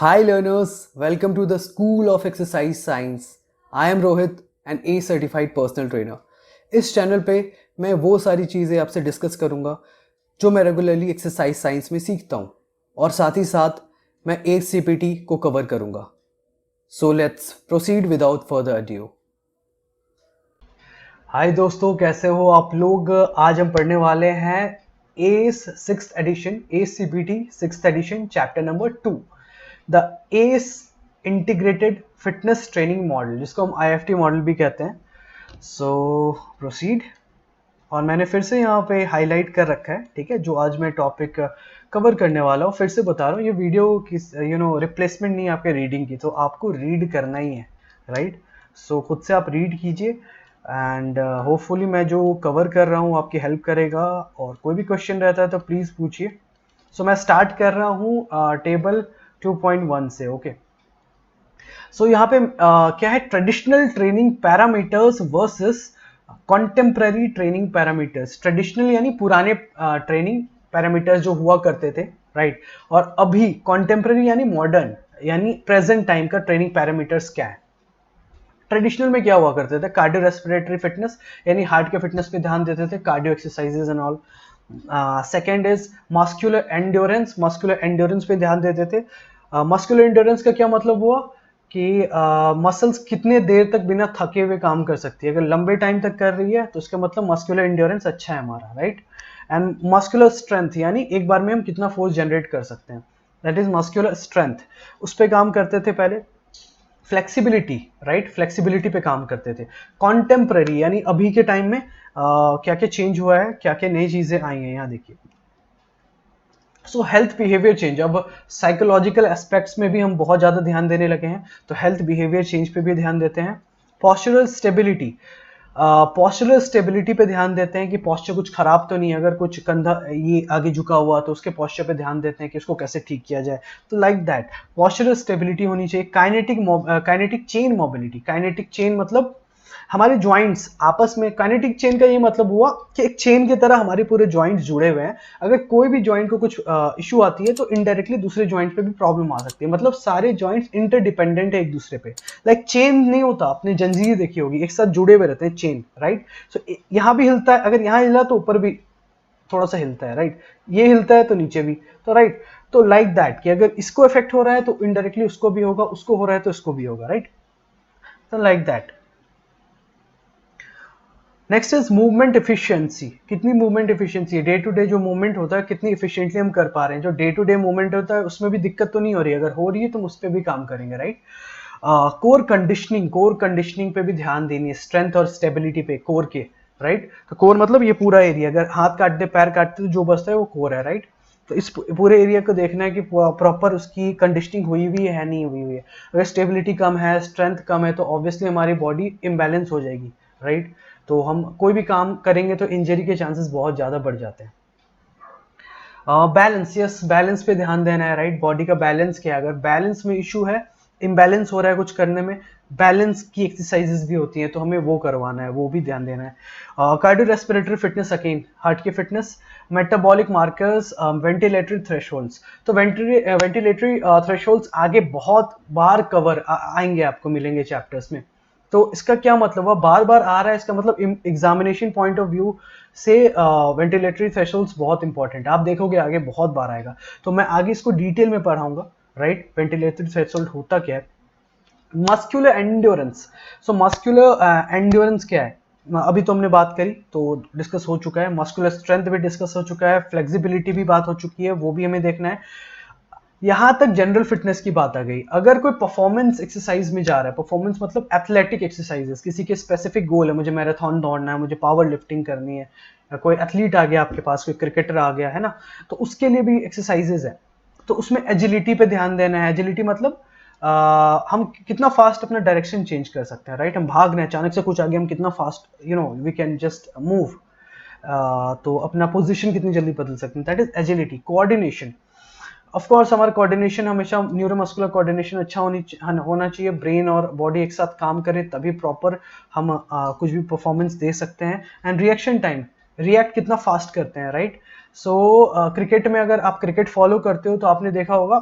Hi learners, welcome to the School of Exercise Science. I am Rohit, an A certified personal trainer. इस channel पे मैं वो सारी चीज़ें आपसे डिस्कस करूँगा जो मैं रेगुलरली एक्सरसाइज साइंस में सीखता हूँ और साथ ही साथ मैं ACPT को कवर करूँगा. So let's proceed without further adieu. Hi दोस्तों, कैसे हो आप लोग. आज हम पढ़ने वाले हैं S sixth addition ACPT sixth addition chapter number 2 the as integrated fitness training model, जिसको हम IFT मॉडल भी कहते हैं. सो प्रोसीड. और मैंने फिर से यहाँ पे हाईलाइट कर रखा है, ठीक है, जो आज मैं टॉपिक कवर करने वाला हूँ. फिर से बता रहा हूँ, ये वीडियो किस रिप्लेसमेंट नहीं है आपके रीडिंग की, तो आपको रीड करना ही है, राइट. सो खुद से आप रीड कीजिए एंड होपफुली मैं जो कवर कर रहा हूँ आपकी हेल्प करेगा. और कोई भी क्वेश्चन रहता है तो प्लीज़ पूछिए. सो मैं स्टार्ट कर रहा हूँ टेबल 2.1 से. ओके. सो यहाँ पे क्या है, traditional training parameters versus contemporary training parameters. Traditional यानी पुराने ट्रेनिंग पैरामीटर्स जो हुआ करते थे, राइट. और अभी कॉन्टेम्प्ररी यानी मॉडर्न यानी प्रेजेंट टाइम का ट्रेनिंग पैरामीटर्स क्या है. ट्रेडिशनल में क्या हुआ करते थे, कार्डियो रेस्पिरेटरी फिटनेस यानी हार्ट के फिटनेस पे ध्यान देते थे, cardio exercises and all. Second is muscular endurance. Muscular endurance पे ध्यान देते थे. मस्कुलर एंड्योरेंस का क्या मतलब हुआ कि मसल्स कितने देर तक बिना थके हुए काम कर सकती है. अगर लंबे टाइम तक कर रही है तो उसका मतलब मस्कुलर एंड्योरेंस अच्छा है हमारा, राइट. एंड मस्कुलर स्ट्रेंथ यानी एक बार में हम कितना फोर्स जनरेट कर सकते हैं, दैट इज मस्कुलर स्ट्रेंथ. उस पर काम करते थे पहले. फ्लेक्सिबिलिटी, राइट, फ्लेक्सिबिलिटी पे काम करते थे. कॉन्टेम्प्ररी यानी अभी के टाइम में क्या क्या चेंज हुआ है, क्या क्या नई चीजें आई हैं, यहाँ देखिए. सो हेल्थ बिहेवियर चेंज. अब साइकोलॉजिकल एस्पेक्ट्स में भी हम बहुत ज़्यादा ध्यान देने लगे हैं, तो हेल्थ बिहेवियर चेंज पे भी ध्यान देते हैं. Postural stability. पॉस्चरल स्टेबिलिटी पे ध्यान देते हैं कि पॉस्चर कुछ खराब तो नहीं है. अगर कुछ कंधा ये आगे झुका हुआ तो उसके पॉस्चर पे ध्यान देते हैं कि उसको कैसे ठीक किया जाए. तो लाइक दैट पॉस्चरल स्टेबिलिटी होनी चाहिए. Kinetic chain mobility. Kinetic chain मतलब हमारे ज्वाइंट्स आपस में. काइनेटिक चेन का ये मतलब हुआ कि एक चेन की तरह हमारे पूरे ज्वाइंट्स जुड़े हुए हैं. अगर कोई भी ज्वाइंट को कुछ इशू आती है तो इनडायरेक्टली दूसरे ज्वाइंट पे भी प्रॉब्लम आ सकती है. मतलब सारे ज्वाइंट्स इंटरडिपेंडेंट है एक दूसरे पे. लाइक चेन नहीं होता, आपने जंजीर देखी होगी, एक साथ जुड़े हुए रहते हैं, चेन, राइट. सो यहाँ भी हिलता है, अगर यहाँ हिला तो ऊपर भी थोड़ा सा हिलता है, राइट. ये हिलता है तो नीचे भी, तो राइट. तो लाइक दैट कि अगर इसको इफेक्ट हो रहा है तो इनडायरेक्टली उसको भी होगा, उसको हो रहा है तो इसको भी होगा, राइट. तो like that. Next is movement efficiency. कितनी मूवमेंट एफिशिएंसी है, डे टू डे जो मूवमेंट होता है कितनी एफिशिएंटली हम कर पा रहे हैं. जो डे टू डे मूवमेंट होता है उसमें भी दिक्कत तो नहीं हो रही है, अगर हो रही है तो उस पर भी काम करेंगे, right. Core conditioning. Core conditioning पे भी ध्यान देनी है, स्ट्रेंथ और स्टेबिलिटी पे कोर के, राइट. तो कोर मतलब ये पूरा एरिया, अगर हाथ काट दे पैर काटते तो जो बचता है वो कोर है, राइट. तो इस पूरे एरिया को देखना है कि प्रॉपर उसकी कंडीशनिंग हुई हुई है नहीं हुई हुई है. अगर स्टेबिलिटी कम है, स्ट्रेंथ कम है, तो ऑब्वियसली हमारी बॉडी इम्बैलेंस हो जाएगी, राइट. तो हम कोई भी काम करेंगे तो इंजरी के चांसेस बहुत ज़्यादा बढ़ जाते हैं. बैलेंस. यस, बैलेंस पे ध्यान देना है, राइट. बॉडी का बैलेंस क्या है, अगर बैलेंस में इशू है, इम्बैलेंस हो रहा है कुछ करने में, बैलेंस की एक्सरसाइजेस भी होती हैं तो हमें वो करवाना है, वो भी ध्यान देना है. Cardiorespiratory fitness, again heart की fitness. Metabolic markers, ventilatory thresholds. तो वेंटिलेटरी थ्रेशोल्ड्स आगे बहुत बार कवर आएंगे, आपको मिलेंगे चैप्टर्स में. तो इसका क्या मतलब है, बार बार आ रहा है, इसका मतलब एग्जामिनेशन पॉइंट ऑफ व्यू से वेंटिलेटरी थ्रेशोल्ड्स बहुत इंपॉर्टेंट है. आप देखोगे आगे बहुत बार आएगा, तो मैं आगे इसको डिटेल में पढ़ाऊंगा, राइट. वेंटिलेटरी थ्रेशोल्ड होता क्या है. Muscular endurance. So muscular endurance क्या है, अभी तो हमने बात करी तो डिस्कस हो चुका है. मस्कुलर स्ट्रेंथ भी डिस्कस हो चुका है, फ्लेक्सिबिलिटी भी बात हो चुकी है, वो भी हमें देखना है. यहां तक जनरल फिटनेस की बात आ गई. अगर कोई परफॉर्मेंस एक्सरसाइज में जा रहा है, परफॉर्मेंस मतलब एथलेटिक एक्सरसाइजेस, किसी के स्पेसिफिक गोल है, मुझे मैराथन दौड़ना है, मुझे पावर लिफ्टिंग करनी है, या कोई एथलीट आ गया आपके पास, कोई क्रिकेटर आ गया है ना, तो उसके लिए भी एक्सरसाइजेज है. तो उसमें एजिलिटी पे ध्यान देना है. एजिलिटी मतलब हम कितना फास्ट अपना डायरेक्शन चेंज कर सकते हैं, राइट. हम भाग रहे हैं, अचानक से कुछ आ गया, हम कितना fast we can just move. तो अपना पोजीशन कितनी जल्दी बदल सकते हैं, that is agility. Coordination. Of course हमारा कोऑर्डिनेशन हमेशा न्यूरोमस्कुलर कोऑर्डिनेशन अच्छा होना चाहिए. ब्रेन और बॉडी एक साथ काम करें तभी प्रॉपर हम कुछ भी परफॉर्मेंस दे सकते हैं. एंड रिएक्शन टाइम, रिएक्ट कितना फास्ट करते हैं, राइट. सो क्रिकेट में अगर आप क्रिकेट फॉलो करते हो तो आपने देखा होगा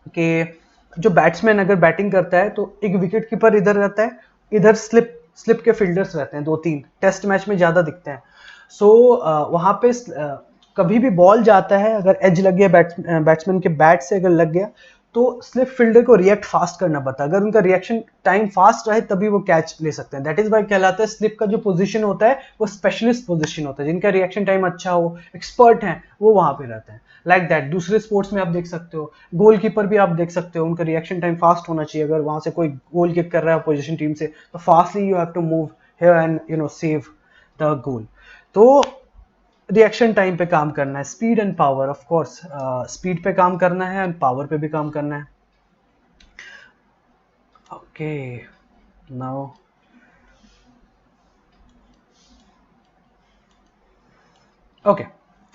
कि जो बैट्समैन अगर बैटिंग करता है तो एक विकेट कीपर इधर रहता है, इधर स्लिप के फील्डर्स रहते हैं 2-3, टेस्ट मैच में ज्यादा दिखते हैं। सो वहां पे कभी भी बॉल जाता है, अगर एज लग गया बैट्समैन के बैट से अगर लग गया तो स्लिप फील्डर को रिएक्ट फास्ट करना पड़ता है। अगर उनका रिएक्शन टाइम फास्ट रहे तभी वो कैच ले सकते हैं। दैट इज वाई कहलाता है स्लिप का जो पोजीशन होता है वो स्पेशलिस्ट पोजीशन होता है। जिनका रिएक्शन टाइम अच्छा हो, एक्सपर्ट है, वो वहां पे रहते हैं। लाइक दैट दूसरे स्पोर्ट्स में आप देख सकते हो, गोलकीपर भी आप देख सकते हो, उनका रिएक्शन टाइम फास्ट होना चाहिए। अगर वहां से कोई गोल किक कर रहा है अपोजिशन टीम से तो fastly you have to move here and save the goal. तो रिएक्शन टाइम पे काम करना है, speed and power, of course speed पे काम करना है एंड पावर पे भी काम करना है। Okay, now okay,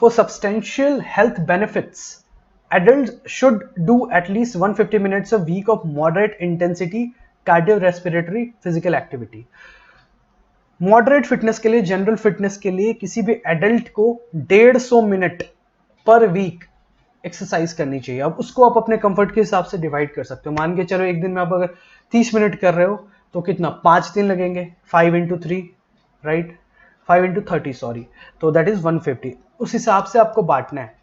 for substantial health benefits, adults should do at least 150 minutes a week of moderate intensity cardiorespiratory physical activity. Moderate fitness के लिए, जनरल फिटनेस के लिए किसी भी एडल्ट को 150 मिनट पर वीक एक्सरसाइज करनी चाहिए। अब उसको आप अपने कंफर्ट के हिसाब से डिवाइड कर सकते हो। मान के चलो एक दिन में आप अगर 30 मिनट कर रहे हो तो कितना, 5 दिन लगेंगे, 5 इंटू 3, राइट, 5 इंटू 30 सॉरी, तो दैट इज 150। उस हिसाब से आपको बांटना है।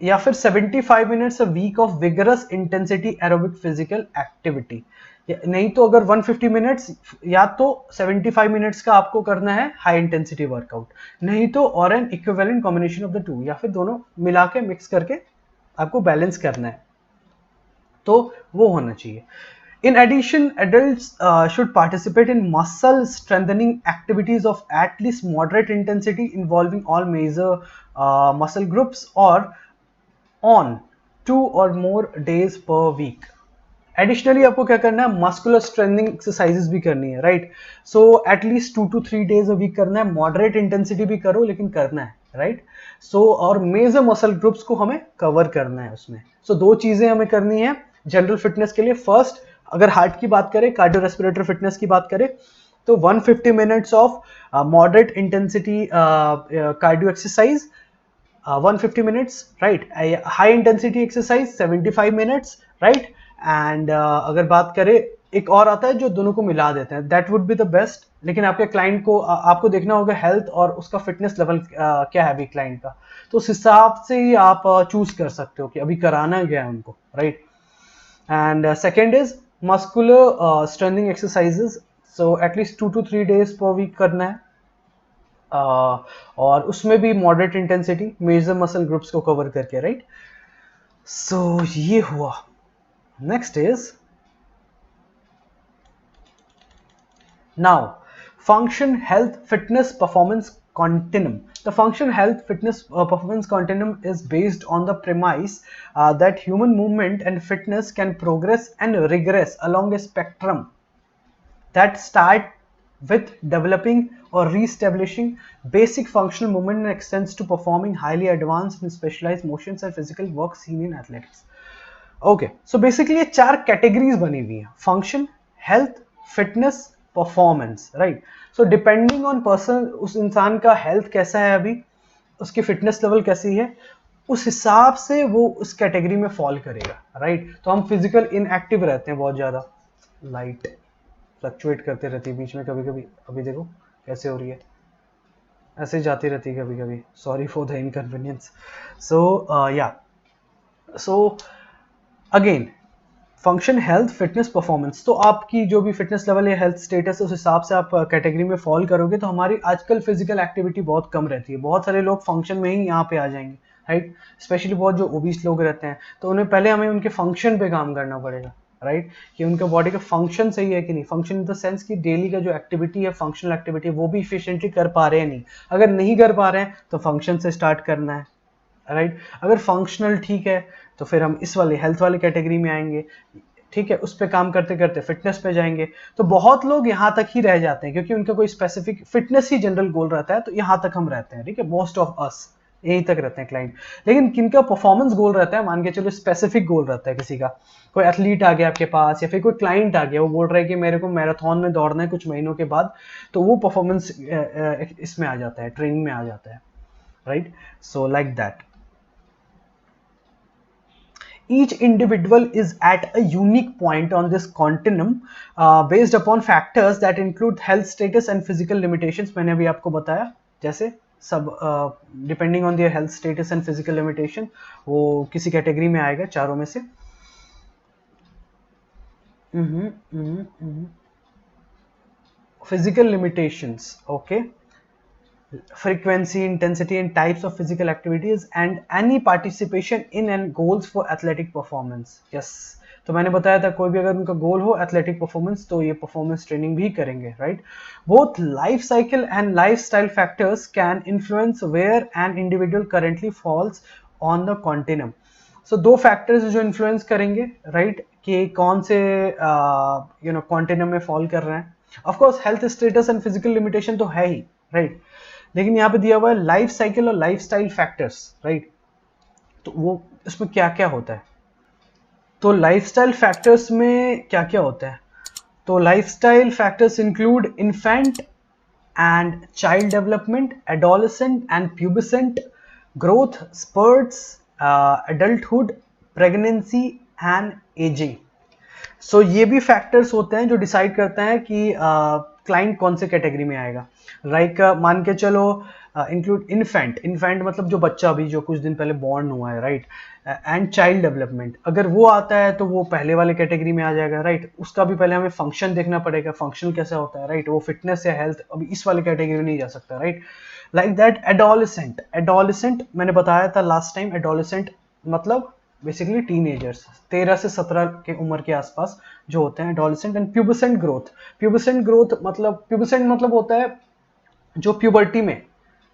या फिर 75 minutes a week of vigorous intensity aerobic physical activity. नहीं तो अगर 150 मिनट्स, या तो 75 मिनट्स का आपको करना है हाई इंटेंसिटी वर्कआउट, नहीं तो और N equivalent combination of the two, या फिर दोनों मिला के मिक्स करके आपको बैलेंस करना है, तो वो होना चाहिए। In addition, adults should participate in muscle strengthening activities of at least moderate intensity involving all major muscle groups or on 2 or more days per week. Additionally आपको क्या करना है, मस्कुलर स्ट्रेंथनिंग एक्सरसाइजेस भी करनी है, right. So at least 2 to 3 days a week करना है। Moderate intensity भी करो लेकिन करना है, राइट। सो और मेजर मसल ग्रुप्स को हमें कवर करना है उसमें। सो दो चीजें हमें करनी है जनरल फिटनेस के लिए। फर्स्ट, अगर हार्ट की बात करें, कार्डियो रेस्पिरेटरी फिटनेस की बात करें, तो 150 minutes of moderate intensity cardio exercise 150 minutes, right. High intensity exercise 75 minutes, right. And अगर बात करें, एक और आता है जो दोनों को मिला देते हैं, that would be the best. लेकिन आपके क्लाइंट को आपको देखना होगा हेल्थ और उसका फिटनेस लेवल क्या है अभी क्लाइंट का, तो उस हिसाब से ही आप चूज कर सकते हो कि अभी कराना क्या है उनको, right. And second is muscular strengthening exercises, so at least 2 to 3 days per week करना है। और उसमें भी moderate intensity major muscle groups को कवर करके, राइट। सो ये हुआ। Next is now function health fitness performance continuum. The function health fitness performance continuum is based on the premise that human movement and fitness can progress and regress along a spectrum that start with developing or re-establishing basic functional movement and extends to performing highly advanced and specialized motions and physical work seen in athletics. Okay, so basically ये 4 categories बनी हुई है, function, health, fitness, performance, right. So depending on person, उस इंसान का health कैसा है अभी, उसकी फिटनेस लेवल कैसी है, उस हिसाब से वो उस कैटेगरी में फॉल करेगा, राइट। तो हम फिजिकल इनएक्टिव रहते हैं बहुत ज्यादा, लाइट फ्लक्चुएट करते रहती है बीच में कभी कभी, अभी देखो कैसे हो रही है, ऐसे जाती रहती है कभी कभी, सॉरी फॉर द इनकन्वीनियंस। सो या, so again function, health, fitness, performance, तो आपकी जो भी फिटनेस लेवल या हेल्थ स्टेटस है उस हिसाब से आप कैटेगरी में फॉल करोगे। तो हमारी आजकल फिजिकल एक्टिविटी बहुत कम रहती है, बहुत सारे लोग फंक्शन में ही यहाँ पे आ जाएंगे, राइट। स्पेशली बहुत जो ओबीस लोग रहते हैं, तो उन्हें पहले हमें उनके फंक्शन पे काम करना पड़ेगा, राइट, कि उनका बॉडी का फंक्शन सही है कि नहीं। फंक्शन इन द सेंस कि डेली का जो एक्टिविटी है, फंक्शनल एक्टिविटी, वो भी इफिशिएंटली कर पा रहे हैं नहीं। अगर नहीं कर पा रहे हैं तो फंक्शन से स्टार्ट करना है, राइट। अगर फंक्शनल ठीक है तो फिर हम इस वाले हेल्थ वाले कैटेगरी में आएंगे, ठीक है, उस पे काम करते करते फिटनेस पे जाएंगे। तो बहुत लोग यहाँ तक ही रह जाते हैं क्योंकि उनका कोई स्पेसिफिक फिटनेस ही जनरल गोल रहता है, तो यहाँ तक हम रहते हैं, ठीक है, मोस्ट ऑफ अस यहीं तक रहते हैं क्लाइंट। लेकिन किनका परफॉर्मेंस गोल रहता है, मान के चलो स्पेसिफिक गोल रहता है किसी का, कोई एथलीट आ गया आपके पास या फिर कोई क्लाइंट आ गया, वो बोल रहा है कि मेरे को मैराथन में दौड़ना है कुछ महीनों के बाद, तो वो परफॉर्मेंस इसमें आ जाता है, ट्रेनिंग में आ जाता है, right. So like that. each individual is at a unique point on this continuum based upon factors that include health status and physical limitations. मैंने अभी आपको बताया जैसे सब depending on their health status and physical limitation वो किसी category में आएगा चारों में से. Physical limitations, okay. Frequency, intensity and types of physical activities and any participation in and goals for athletic performance. Yes, तो मैंने बताया था कोई भी अगर उनका गोल हो एथलेटिक परफॉर्मेंस तो ये परफॉर्मेंस ट्रेनिंग भी करेंगे, right. Both life cycle and lifestyle factors can influence where an individual currently falls on the continuum. So दो फैक्टर्स जो इन्फ्लुएंस करेंगे, राइट, कि कौन से कॉन्टिनम में फॉल कर रहे हैं. Of course health status and physical limitation तो है ही, राइट, लेकिन यहाँ पे दिया हुआ है लाइफ साइकिल और लाइफस्टाइल फैक्टर्स, राइट. तो वो इसमें क्या क्या होता है. तो लाइफस्टाइल फैक्टर्स में क्या क्या होता है. तो lifestyle factors include infant and child development, adolescent and pubescent growth, spurts, adulthood, pregnancy and aging. So ये भी फैक्टर्स होते हैं जो डिसाइड करते हैं कि क्लाइंट कौन से कैटेगरी में आएगा. लाइक मान के चलो इंक्लूड इन्फेंट मतलब जो बच्चा अभी जो कुछ दिन पहले बॉर्न हुआ है, राइट, एंड चाइल्ड डेवलपमेंट अगर वो आता है तो वो पहले वाले कैटेगरी में आ जाएगा, राइट. उसका भी पहले हमें फंक्शन देखना पड़ेगा, फंक्शन कैसा होता है, राइट. वो फिटनेस या हेल्थ अभी इस वाले कैटेगरी में नहीं जा सकता, राइट. लाइक दैट एडोलेसेंट मैंने बताया था लास्ट टाइम. एडोलेसेंट मतलब बेसिकली टीनेजर्स 13 से 17 के उम्र के आसपास जो होते हैं एडोलेसेंट. एंड प्यूबेसेंट ग्रोथ मतलब होता है जो प्यूबर्टी में,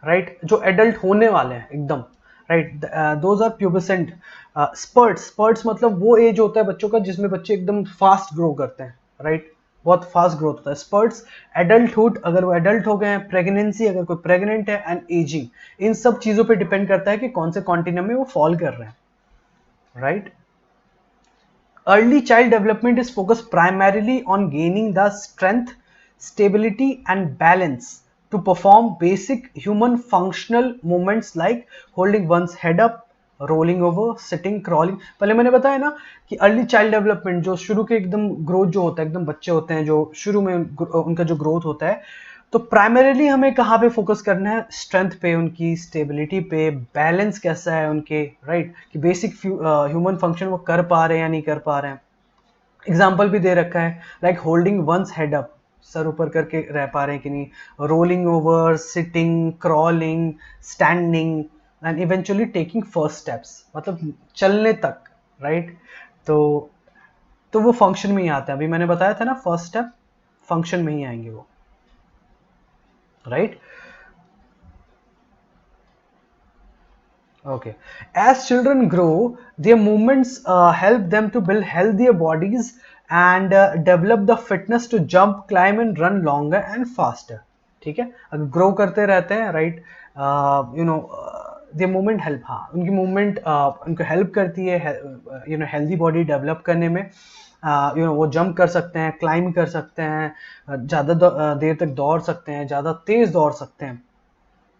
राइट, जो एडल्ट होने वाले हैं एकदम, राइट, दोज आर प्यूबेसेंट. स्पर्ट्स मतलब वो एज होता है बच्चों का जिसमें बच्चे एकदम फास्ट ग्रो करते हैं, राइट, बहुत फास्ट ग्रोथ होता है. स्पर्ट्स, एडल्टहुड अगर वो एडल्ट हो गए हैं, प्रेगनेंसी अगर कोई प्रेग्नेंट है, एंड एजिंग. इन सब चीजों पे डिपेंड करता है कि कौन से कॉन्टिनम में वो फॉल कर रहे हैं, right. Early child development is focused primarily on gaining the strength, stability and balance to perform basic human functional movements like holding one's head up, rolling over, sitting, crawling. पहले मैंने बताया ना कि अर्ली चाइल्ड डेवलपमेंट जो शुरू के एकदम growth जो होता है, एकदम बच्चे होते हैं जो शुरू में उनका जो ग्रोथ होता है, तो प्राइमरीली हमें कहाँ पे फोकस करना है, स्ट्रेंथ पे, उनकी स्टेबिलिटी पे, बैलेंस कैसा है उनके, राइट, कि बेसिक ह्यूमन फंक्शन वो कर पा रहे हैं या नहीं कर पा रहे हैं. एग्जाम्पल भी दे रखा है like holding once head up, sir ऊपर करके रह पा रहे हैं कि नहीं, rolling over, sitting, crawling, standing and eventually taking first steps मतलब चलने तक, राइट. तो वो फंक्शन में ही आता है. अभी मैंने बताया था ना फर्स्ट स्टेप फंक्शन में ही आएंगे वो, right. Okay, as children grow their movements help them to build healthier bodies and develop the fitness to jump, climb and run longer and faster. ठीक है, अगर ग्रो करते रहते हैं, राइट, their movement help, हाँ उनकी मूवमेंट उनको help करती है हेल्दी बॉडी डेवलप करने में. वो जंप कर सकते हैं, क्लाइंब कर सकते हैं, ज़्यादा देर तक दौड़ सकते हैं, ज़्यादा तेज दौड़ सकते हैं.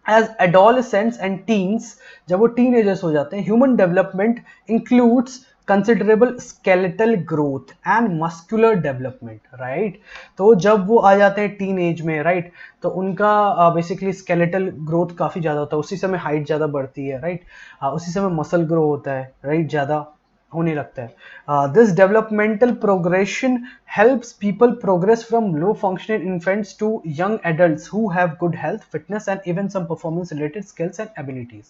एज एडोलेसेंट्स एंड टीन्स, जब वो टीनेजर्स हो जाते हैं, human development includes considerable skeletal growth and muscular development, right. तो जब वो आ जाते हैं टीन एज में, राइट, तो उनका बेसिकली स्केलेटल ग्रोथ काफ़ी ज़्यादा होता है, उसी समय हाइट ज़्यादा बढ़ती है, राइट, उसी समय मसल ग्रो होता है, राइट, ज़्यादा होने लगता है. This developmental progression helps people progress from low functional infants to young adults who have good health, fitness and even some performance related skills and abilities.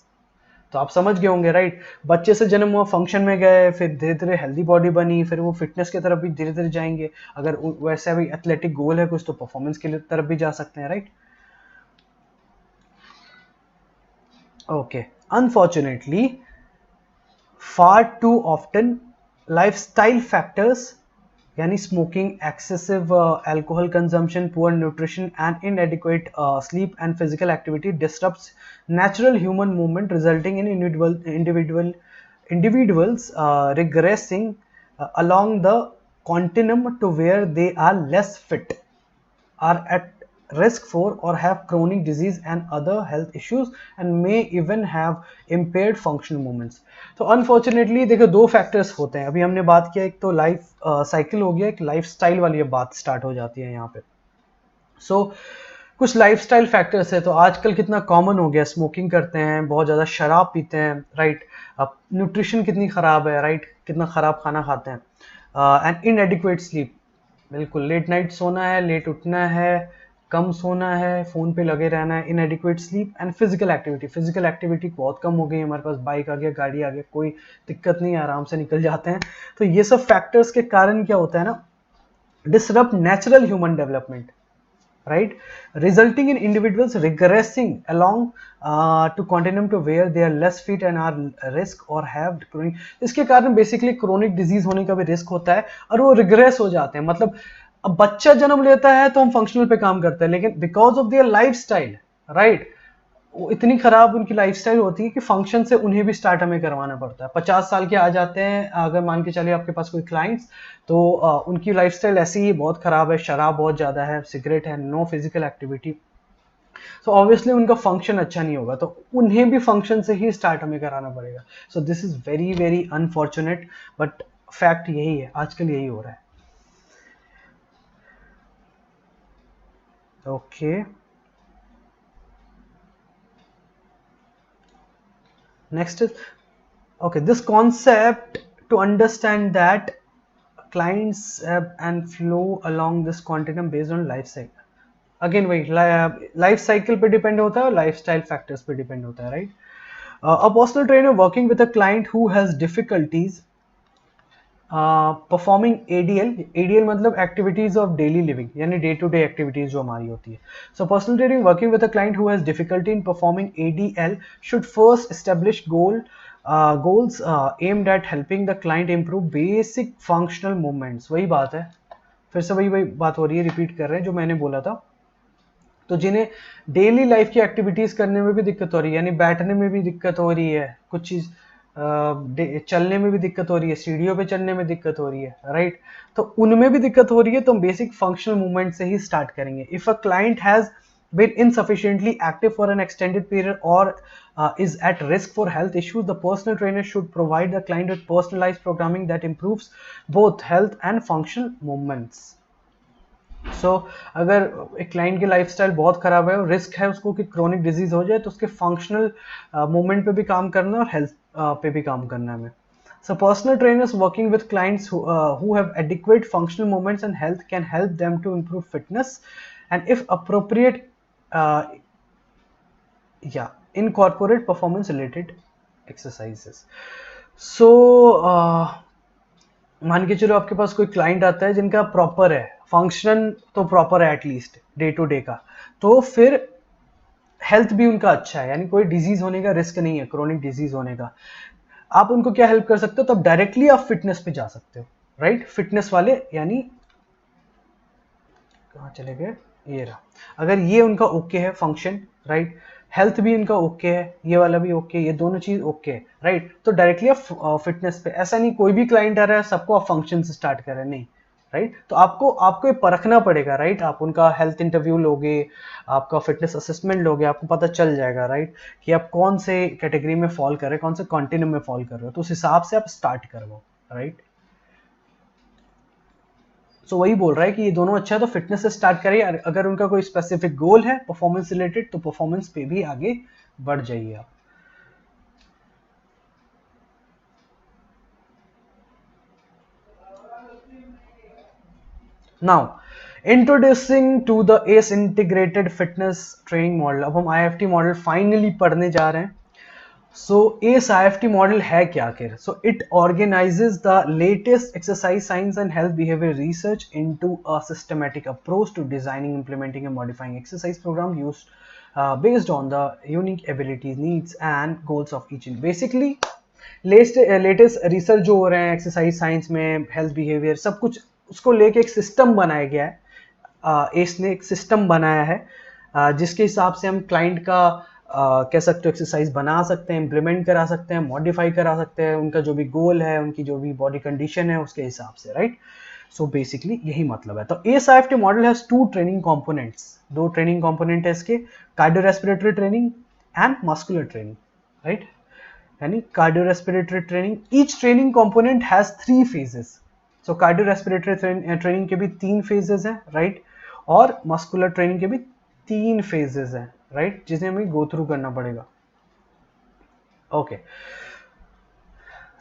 तो आप समझ गए होंगे, राइट. बच्चे से जन्म हुआ, फंक्शन में गए, फिर धीरे धीरे हेल्दी बॉडी बनी, फिर वो फिटनेस की तरफ भी धीरे धीरे जाएंगे. अगर वैसा भी एथलेटिक गोल है कुछ तो परफॉर्मेंस की तरफ भी जा सकते हैं, right. Okay, unfortunately far too often lifestyle factors यानी smoking, excessive alcohol consumption, poor nutrition and inadequate sleep and physical activity disrupts natural human movement, resulting in individuals regressing along the continuum to where they are less fit, are at risk for or have chronic disease and other health issues and may even have impaired functional movements. तो unfortunately देखो दो factors होते हैं, अभी हमने बात किया, एक तो लाइफ साइकिल हो गया, एक लाइफस्टाइल वाली बात स्टार्ट हो जाती है यहाँ पे. सो कुछ लाइफस्टाइल फैक्टर्स है. तो आजकल कितना कॉमन हो गया, स्मोकिंग करते हैं, बहुत ज़्यादा शराब पीते हैं, राइट. अब न्यूट्रिशन कितनी ख़राब है, राइट, कितना ख़राब खाना खाते हैं. एंड इनएडिक्वेट स्लीप, बिल्कुल लेट नाइट सोना है, लेट उठना है, कम सोना है, फ़ोन पे लगे रहना है, इनएडिक्वेट स्लीप. एंड फिजिकल एक्टिविटी बहुत कम हो गई. हमारे पास बाइक आ गया, गाड़ी आ गया, कोई दिक्कत नहीं है, आराम से निकल जाते हैं. तो ये सब फैक्टर्स के कारण क्या होता है ना, disrupt natural human development, right, resulting in individuals regressing along to continuum to where they are less fit and are risk or have chronic. इसके कारण बेसिकली क्रोनिक डिजीज होने का भी रिस्क होता है और वो रिग्रेस हो जाते हैं. मतलब अब बच्चा जन्म लेता है तो हम फंक्शनल पे काम करते हैं, लेकिन because of their lifestyle, right, वो इतनी खराब उनकी लाइफस्टाइल होती है कि फंक्शन से उन्हें भी स्टार्ट हमें करवाना पड़ता है. 50 साल के आ जाते हैं, अगर मान के चलिए आपके पास कोई क्लाइंट्स, तो उनकी लाइफस्टाइल ऐसी ही बहुत खराब है, शराब बहुत ज़्यादा है, सिगरेट है, no physical activity. So obviously उनका फंक्शन अच्छा नहीं होगा, तो उन्हें भी फंक्शन से ही स्टार्ट हमें कराना पड़ेगा. So this is very very unfortunate, but fact यही है, आजकल यही हो रहा है. Okay, next is, okay, this concept to understand that clients and flow along this continuum based on life cycle. Again वही लाइफ साइकिल पे डिपेंड होता है और लाइफस्टाइल फैक्टर्स पे डिपेंड होता है, right. A personal trainer working with a client who has difficulties performing ADL मतलब activities of daily living, यानी डे टू डे एक्टिविटीज जो हमारी होती है. So personal training working with a client who has difficulty in performing ADL should first establish goals aimed at helping the client improve basic functional movements. वही बात है, फिर से वही बात हो रही है, रिपीट कर रहे हैं जो मैंने बोला था. तो जिन्हें डेली लाइफ की एक्टिविटीज करने में भी दिक्कत हो रही है, यानी बैठने में भी दिक्कत हो रही है, कुछ चीज चलने में भी दिक्कत हो रही है, सीढ़ियों पे चलने में दिक्कत हो रही है, राइट, तो उनमें भी दिक्कत हो रही है, तो हम बेसिक फंक्शनल मूवमेंट से ही स्टार्ट करेंगे. If a client has been insufficiently active for an extended period or is at risk for health issues, the personal trainer should provide the client with personalized programming that improves both health and functional movements. So अगर एक client की lifestyle बहुत खराब है और risk है उसको कि क्रोनिक डिजीज हो जाए, तो उसके फंक्शनल मूवमेंट पे भी काम करना है और हेल्थ पे भी काम करना है हमें. So personal trainers working with clients who have adequate functional movements and health can help them to improve fitness and if appropriate incorporate performance related exercises. So मान के चलो आपके पास कोई क्लाइंट आता है जिनका प्रॉपर है फंक्शन, तो प्रॉपर है एटलीस्ट डे टू डे का, तो फिर हेल्थ भी उनका अच्छा है, यानी कोई डिजीज होने का रिस्क नहीं है, क्रोनिक डिजीज होने का. आप उनको क्या हेल्प कर सकते हो, तो डायरेक्टली आप फिटनेस पे जा सकते हो, राइट. फिटनेस वाले यानी कहाँ चले गए, ये रहा. अगर ये उनका ओके है फंक्शन, राइट, हेल्थ भी इनका ओके है, ये वाला भी ओके, ये दोनों चीज ओके है, राइट, तो डायरेक्टली आप फिटनेस पे. ऐसा नहीं कोई भी क्लाइंट आ रहा है सबको आप फंक्शन से स्टार्ट कर रहे हैं, नहीं, राइट. तो आपको ये परखना पड़ेगा, राइट. आप उनका हेल्थ इंटरव्यू लोगे, आपका फिटनेस असेसमेंट लोगे, आपको पता चल जाएगा, राइट, कि आप कौन से कैटेगरी में फॉल कर रहे हैं, कौन से कॉन्टिन्यूम में फॉल कर रहे हो, तो उस हिसाब से आप स्टार्ट करो, राइट. सो वही बोल रहा है कि ये दोनों अच्छा है तो फिटनेस से स्टार्ट करिए. अगर उनका कोई स्पेसिफिक गोल है परफॉर्मेंस रिलेटेड, तो परफॉर्मेंस पे भी आगे बढ़ जाइए आप. Now introducing to the as integrated fitness training model. अब हम IFT मॉडल फाइनली पढ़ने जा रहे हैं. सो ACE IFT मॉडल है क्या आखिर? So it organises the latest exercise science and health behaviour research into a systematic approach to designing, implementing and modifying exercise programme used based on the unique abilities, needs and goals of each. Basically latest research जो हो रहे हैं exercise science में, health behaviour, सब कुछ उसको लेके एक सिस्टम बनाया गया है. ACE ने एक सिस्टम बनाया है जिसके हिसाब से हम क्लाइंट का कह सकते हो एक्सरसाइज बना सकते हैं, इम्प्लीमेंट करा सकते हैं, मॉडिफाई करा सकते हैं, उनका जो भी गोल है, उनकी जो भी बॉडी कंडीशन है उसके हिसाब से, राइट. सो बेसिकली यही मतलब है। तो ASIFT model has two training components, दो ट्रेनिंग कंपोनेंट है इसके, cardiorespiratory training and muscular training, right, यानी cardiorespiratory training, each training component has 3 phases. So cardiorespiratory training के भी 3 फेजेस हैं, राइट, और मस्कुलर ट्रेनिंग के भी 3 फेजेस हैं, राइट, जिसे हमें गो थ्रू करना पड़ेगा। Okay,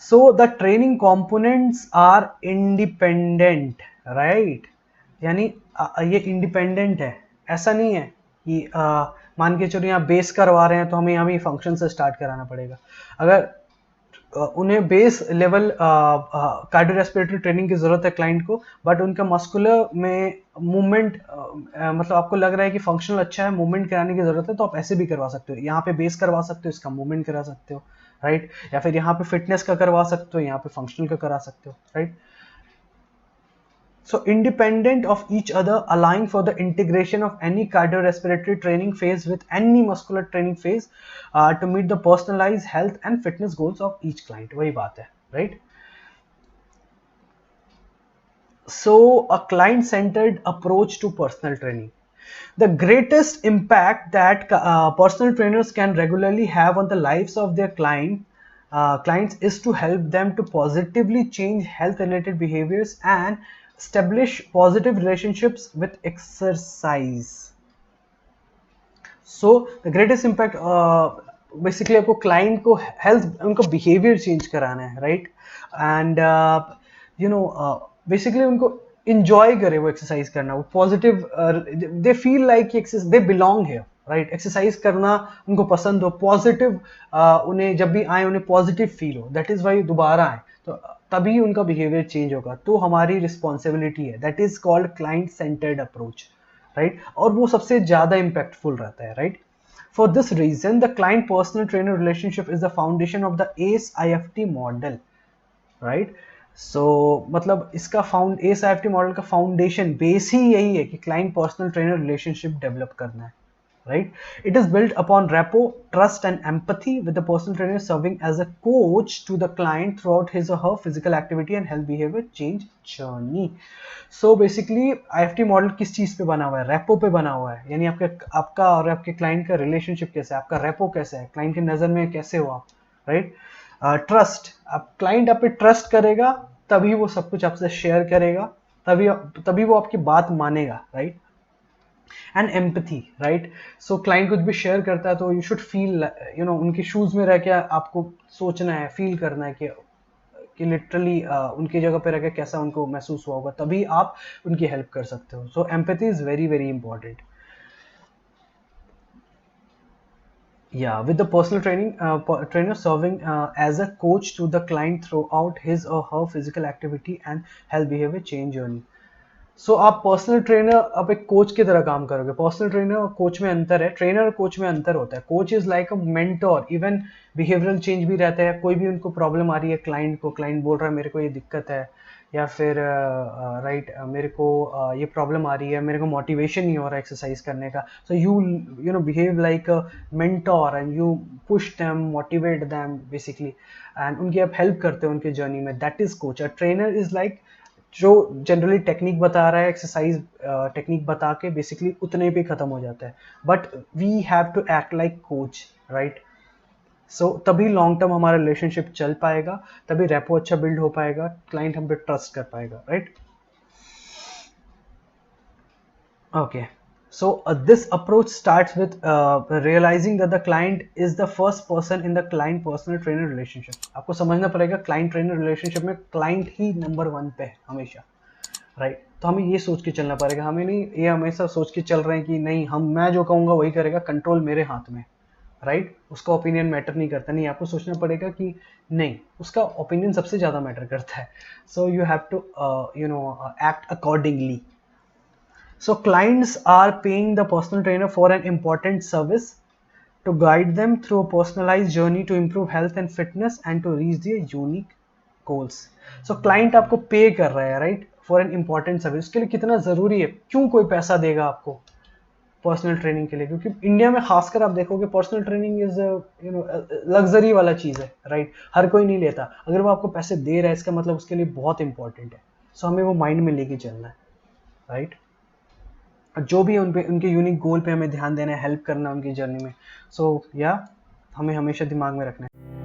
so the training components are independent, right, यानी ये इंडिपेंडेंट है, ऐसा नहीं है कि मान के चलो यहाँ बेस करवा रहे हैं तो हमें यहाँ भी फंक्शन से स्टार्ट कराना पड़ेगा। अगर उन्हें बेस लेवल कार्डियोरेस्पिरेटरी ट्रेनिंग की जरूरत है क्लाइंट को, बट उनका मस्कुलर में मूवमेंट मतलब आपको लग रहा है कि फंक्शनल अच्छा है, मूवमेंट कराने की जरूरत है, तो आप ऐसे भी करवा सकते हो, यहाँ पे बेस करवा सकते हो, इसका मूवमेंट करा सकते हो, राइट, या फिर यहाँ पे फिटनेस का करवा सकते हो, यहाँ पे फंक्शनल का करा सकते हो, right. So independent of each other, allowing for the integration of any cardiorespiratory training phase with any muscular training phase to meet the personalized health and fitness goals of each client. वही बात है, right? So a client-centered approach to personal training. The greatest impact that personal trainers can regularly have on the lives of their clients is to help them to positively change health-related behaviors and establish positive relationships with exercise. So the greatest impact basically आपको client को health उनको behavior change कराना है, right, and basically उनको enjoy करे वो exercise करना, वो positive they feel like they belong here, right, exercise करना उनको पसंद हो, positive उन्हें जब भी आए उन्हें positive feel हो, that is why दोबारा आए, तो तभी उनका बिहेवियर चेंज होगा। तो हमारी रिस्पॉन्सिबिलिटी है, that is called client centred approach, right, और वो सबसे ज्यादा इंपैक्टफुल रहता है, right. For this reason the client personal trainer relationship is the foundation of the ASIFT model, right. So मतलब इसका ASIFT मॉडल का फाउंडेशन बेस ही यही है कि client personal trainer relationship develop करना है, right? It is built upon rapport, trust and empathy, with the personal trainer serving as a coach to the client throughout his or her physical activity and health behavior change journey. So basically IFT model किस चीज पे बना हुआ है? Repo पे बना हुआ है, यानी आपका और आपके क्लाइंट का रिलेशनशिप कैसा है, आपका रेपो कैसा है, क्लाइंट की नजर में कैसे हो आप, राइट। ट्रस्ट, आप क्लाइंट आप पे ट्रस्ट करेगा तभी वो सब कुछ आपसे शेयर करेगा, तभी वो आपकी बात मानेगा, right. And empathy, right, so client कुछ भी शेयर करता है तो यू शुड फील, उनके शूज में रह के आपको सोचना है, फील करना है कि लिटरली उनकी जगह पे रह के कैसा उनको महसूस हुआ होगा, तभी आप उनकी हेल्प कर सकते हो। So empathy is very very important. Yeah, with the personal trainer serving as a coach to the client throughout his or her physical activity and health behavior change journey. सो आप पर्सनल ट्रेनर, आप एक coach की तरह काम करोगे। Personal trainer और coach में अंतर है, ट्रेनर और कोच में अंतर होता है। Coach is like a mentor, even behavioural change भी रहता है, कोई भी उनको प्रॉब्लम आ रही है क्लाइंट को, क्लाइंट बोल रहा है मेरे को ये दिक्कत है, या फिर राइट मेरे को ये प्रॉब्लम आ रही है, मेरे को मोटिवेशन नहीं हो रहा एक्सरसाइज करने का, so you know behave like a mentor and you push them, motivate them basically, and उनकी आप हेल्प करते हो उनके जर्नी में, that is coach. A trainer is like जो जनरली टेक्निक बता रहा है, एक्सरसाइज टेक्निक बता के बेसिकली उतने पे खत्म हो जाता है, but we have to act like coach, right. So तभी लॉन्ग टर्म हमारा रिलेशनशिप चल पाएगा, तभी रेपो अच्छा बिल्ड हो पाएगा, क्लाइंट हम पे ट्रस्ट कर पाएगा, right. Okay, so this approach starts with realizing that the client is the first person in the client personal trainer relationship. आपको समझना पड़ेगा क्लाइंट ट्रेनर रिलेशनशिप में क्लाइंट ही नंबर 1 पे है हमेशा, राइट। तो हमें ये सोच के चलना पड़ेगा, हमें नहीं ये हमेशा सोच के चल रहे हैं कि नहीं मैं जो कहूँगा वही करेगा, कंट्रोल मेरे हाथ में, राइट, उसका ओपिनियन मैटर नहीं करता। नहीं, आपको सोचना पड़ेगा कि नहीं, उसका ओपिनियन सबसे ज़्यादा मैटर करता है। So you have to act accordingly. So clients are paying the personal trainer for an important service to guide them through a personalized journey to improve health and fitness and to reach their unique goals. So client आपको पे कर रहा है, right, for an important service. उसके लिए कितना ज़रूरी है, क्यों कोई पैसा देगा आपको पर्सनल ट्रेनिंग के लिए? क्योंकि इंडिया में खासकर आप देखोगे पर्सनल ट्रेनिंग इज लग्जरी वाला चीज़ है, राइट, हर कोई नहीं लेता। अगर वो आपको पैसे दे रहा है इसका मतलब उसके लिए बहुत इंपॉर्टेंट है, सो हमें वो माइंड में लेके चलना है, राइट। जो भी उन पे उनके यूनिक गोल पे हमें ध्यान देना है, हेल्प करना है उनकी जर्नी में। सो या हमें हमेशा दिमाग में रखना है।